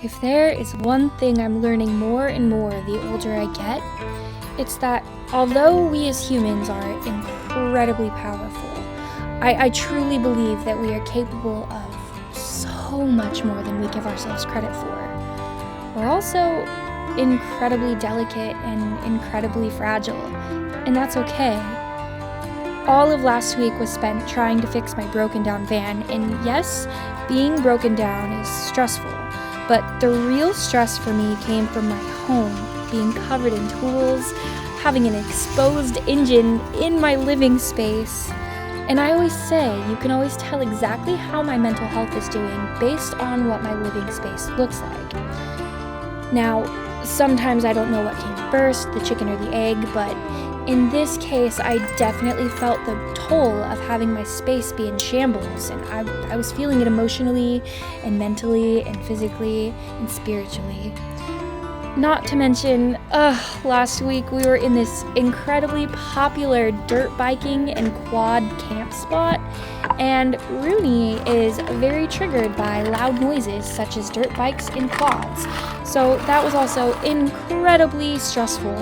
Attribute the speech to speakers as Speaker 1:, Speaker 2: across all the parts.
Speaker 1: If there is one thing I'm learning more and more the older I get, it's that although we as humans are incredibly powerful, I truly believe that we are capable of so much more than we give ourselves credit for. We're also incredibly delicate and incredibly fragile, and that's okay. All of last week was spent trying to fix my broken down van, and yes, being broken down is stressful, but the real stress for me came from my home being covered in tools, having an exposed engine in my living space. And I always say you can always tell exactly how my mental health is doing based on what my living space looks like. Now, sometimes I don't know what came first, the chicken or the egg, but in this case, I definitely felt the toll of having my space be in shambles, and I was feeling it emotionally and mentally and physically and spiritually. Not to mention, last week we were in this incredibly popular dirt biking and quad camp spot, and Rooney is very triggered by loud noises such as dirt bikes and quads, so that was also incredibly stressful.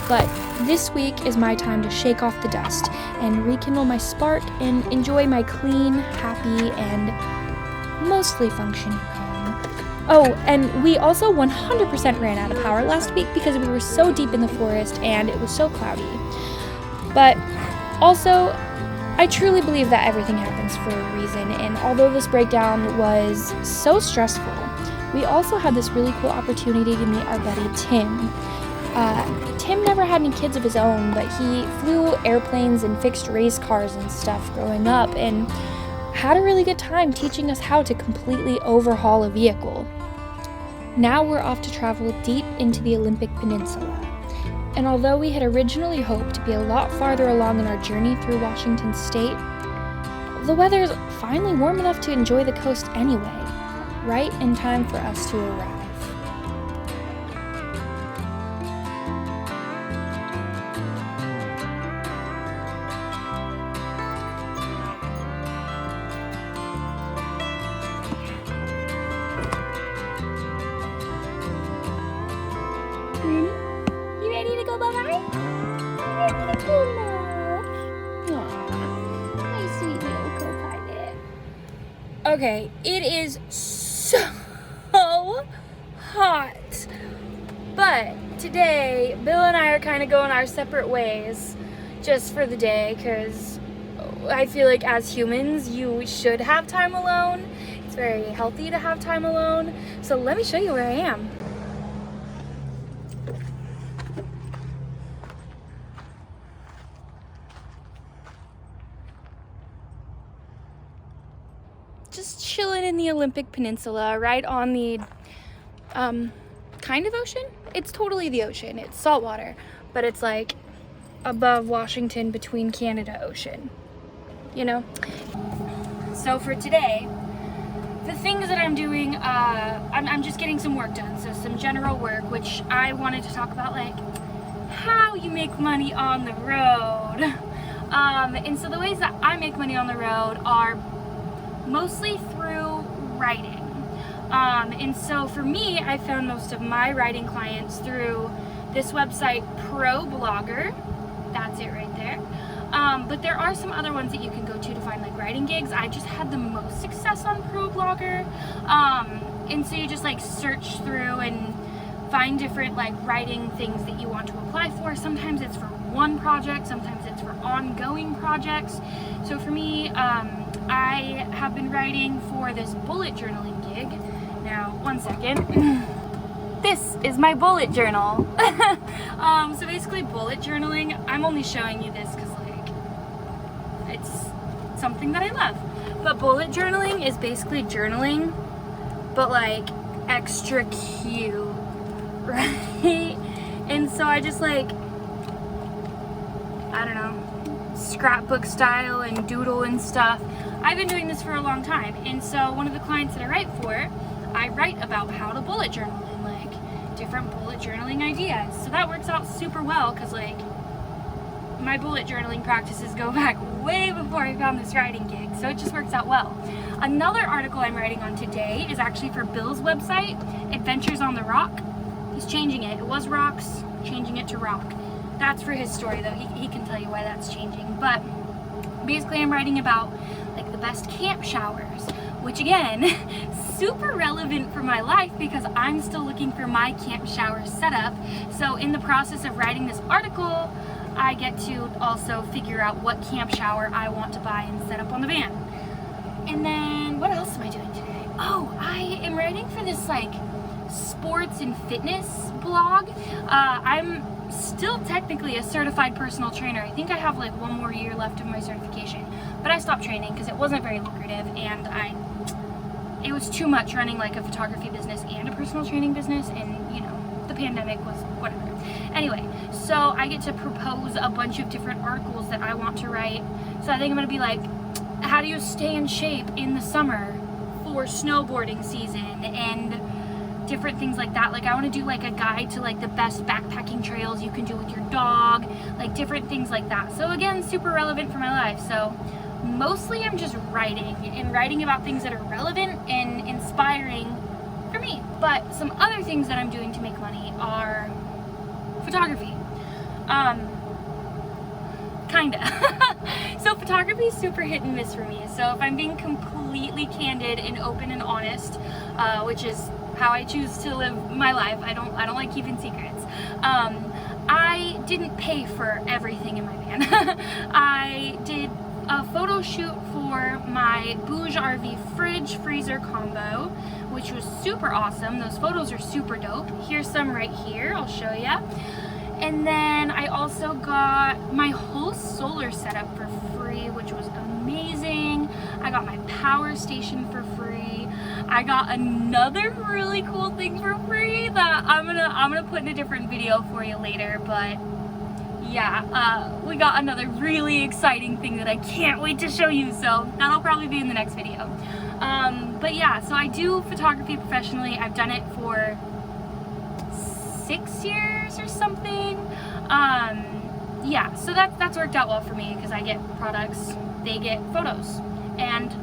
Speaker 1: But this week is my time to shake off the dust and rekindle my spark and enjoy my clean, happy, and mostly functioning home. Oh, and we also 100% ran out of power last week because we were so deep in the forest and it was so cloudy. But also, I truly believe that everything happens for a reason, and although this breakdown was so stressful, we also had this really cool opportunity to meet our buddy Tim. Tim never had any kids of his own, but he flew airplanes and fixed race cars and stuff growing up and had a really good time teaching us how to completely overhaul a vehicle. Now we're off to travel deep into the Olympic Peninsula. And although we had originally hoped to be a lot farther along in our journey through Washington State, the weather's finally warm enough to enjoy the coast anyway, right in time for us to arrive. You ready to go bye-bye? You ready to go now? Aww, my sweet little co-pilot. Okay, it is so hot. But today, Bill and I are kind of going our separate ways just for the day, because I feel like as humans, you should have time alone. It's very healthy to have time alone. So let me show you where I am. Just chilling in the Olympic Peninsula, right on the kind of ocean. It's totally the ocean. It's saltwater, but it's like above Washington, between Canada Ocean, you know? So for today, the things that I'm doing, I'm just getting some work done. So some general work, which I wanted to talk about, like how you make money on the road. And so the ways that I make money on the road are mostly through writing. And so for me, I found most of my writing clients through this website, ProBlogger. That's it right there. But there are some other ones that you can go to find like writing gigs. I just had the most success on ProBlogger. And so you just like search through and find different like writing things that you want to apply for. Sometimes it's for one project, sometimes it's for ongoing projects. So for me, I have been writing for this bullet journaling gig. Now, one second. This is my bullet journal. So basically bullet journaling, I'm only showing you this because like, it's something that I love. But bullet journaling is basically journaling, but like extra cute, right? And so I just like, I don't know, scrapbook style and doodle and stuff. I've been doing this for a long time, and so one of the clients that I write for, I write about how to bullet journal and like different bullet journaling ideas. So that works out super well because like my bullet journaling practices go back way before I found this writing gig, so it just works out well. Another article I'm writing on today is actually for Bill's website, Adventures on the Rock. He's changing it. It was Rocks, changing it to Rock. That's for his story though. He can tell you why that's changing. But basically I'm writing about like the best camp showers, which again, super relevant for my life because I'm still looking for my camp shower setup. So in the process of writing this article, I get to also figure out what camp shower I want to buy and set up on the van. And then what else am I doing today? Oh, I am writing for this like sports and fitness blog. I'm still technically a certified personal trainer. I think I have like 1 more year left of my certification, but I stopped training because it wasn't very lucrative and it was too much running like a photography business and a personal training business, and you know, the pandemic was whatever. Anyway, so I get to propose a bunch of different articles that I want to write. So I think I'm gonna be like, how do you stay in shape in the summer for snowboarding season and different things like that. Like I want to do like a guide to like the best backpacking trails you can do with your dog, like different things like that. So again, super relevant for my life. So mostly I'm just writing about things that are relevant and inspiring for me. But some other things that I'm doing to make money are photography. Kinda. So photography is super hit and miss for me. So if I'm being completely candid and open and honest, which is how I choose to live my life, I don't like keeping secrets. I didn't pay for everything in my van. I did a photo shoot for my Bouge RV fridge freezer combo, which was super awesome. Those photos are super dope. Here's some right here, I'll show ya. And then I also got my whole solar setup for free, which was amazing. I got my power station for free. I got another really cool thing for free that I'm gonna put in a different video for you later, but yeah, we got another really exciting thing that I can't wait to show you, so that'll probably be in the next video. But yeah, so I do photography professionally. I've done it for 6 years or something. Yeah, so that's worked out well for me because I get products, they get photos, and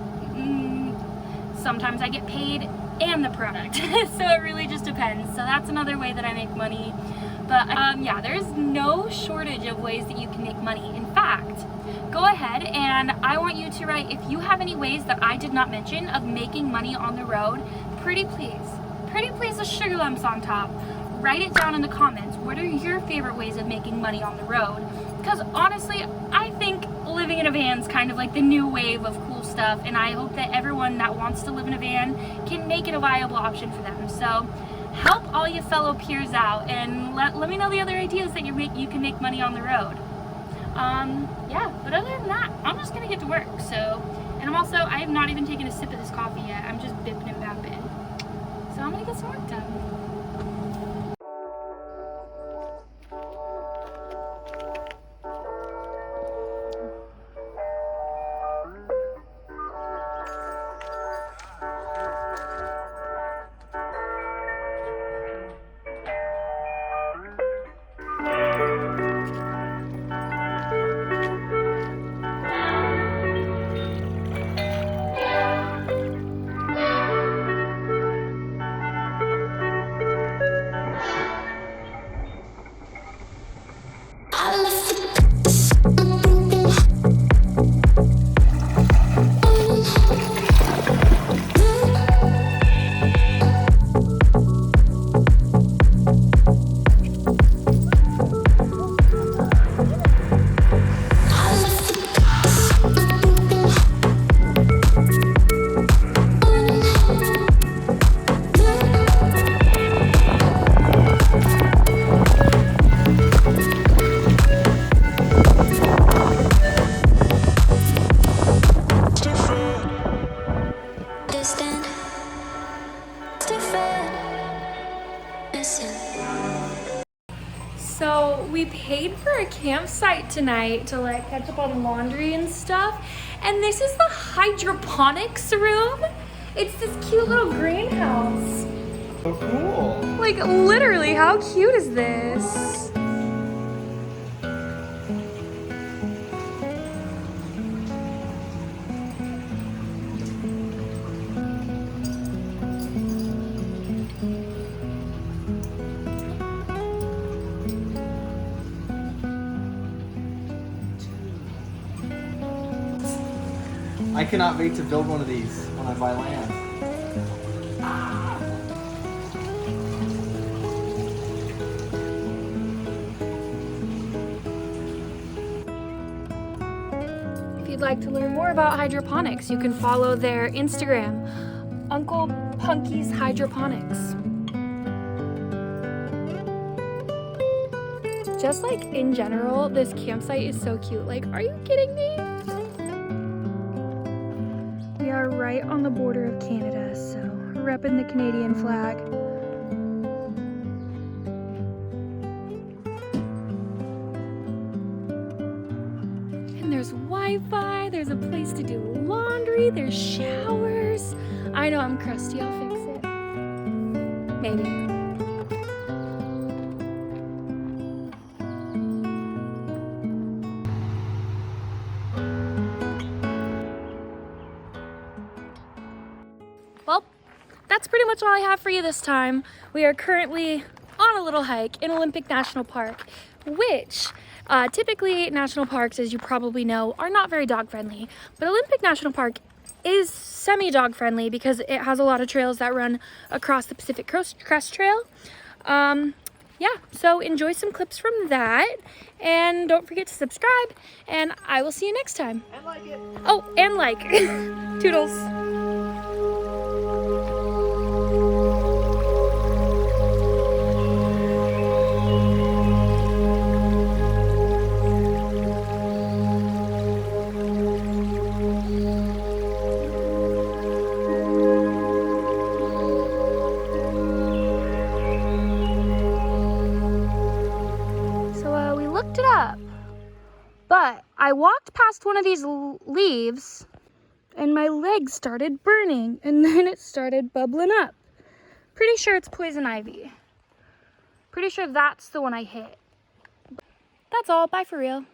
Speaker 1: sometimes I get paid and the product. So it really just depends. So that's another way that I make money. But yeah, there's no shortage of ways that you can make money. In fact, go ahead and I want you to write if you have any ways that I did not mention of making money on the road. Pretty please with sugar lumps on top. Write it down in the comments. What are your favorite ways of making money on the road? Because honestly, I think living in a van is kind of like the new wave of cool stuff, and I hope that everyone that wants to live in a van can make it a viable option for them. So help all you fellow peers out and let me know the other ideas that you can make money on the road. Yeah, but other than that, I'm just gonna get to work. So, and I have not even taken a sip of this coffee yet. I'm just bipping and bapping. So I'm gonna get some work done. So we paid for a campsite tonight to like catch up on laundry and stuff. And this is the hydroponics room. It's this cute little greenhouse.
Speaker 2: So cool.
Speaker 1: Like literally, how cute is this?
Speaker 2: I cannot wait to build one of these when I buy land.
Speaker 1: If you'd like to learn more about hydroponics, you can follow their Instagram, Uncle Punky's Hydroponics. Just like in general, this campsite is so cute. Like, are you kidding me? We are right on the border of Canada, so repping the Canadian flag. And there's Wi-Fi, there's a place to do laundry, there's showers. I know I'm crusty, I'll fix it. Maybe. Well, that's pretty much all I have for you this time. We are currently on a little hike in Olympic National Park, which typically national parks, as you probably know, are not very dog friendly. But Olympic National Park is semi-dog friendly because it has a lot of trails that run across the Pacific Crest Trail. Yeah, so enjoy some clips from that, and don't forget to subscribe, and I will see you next time.
Speaker 2: And like it.
Speaker 1: Oh, and like. Toodles. Looked it up, but I walked past one of these leaves and my leg started burning, and then it started bubbling up. Pretty sure it's poison ivy. Pretty sure that's the one I hit. That's all. Bye for real.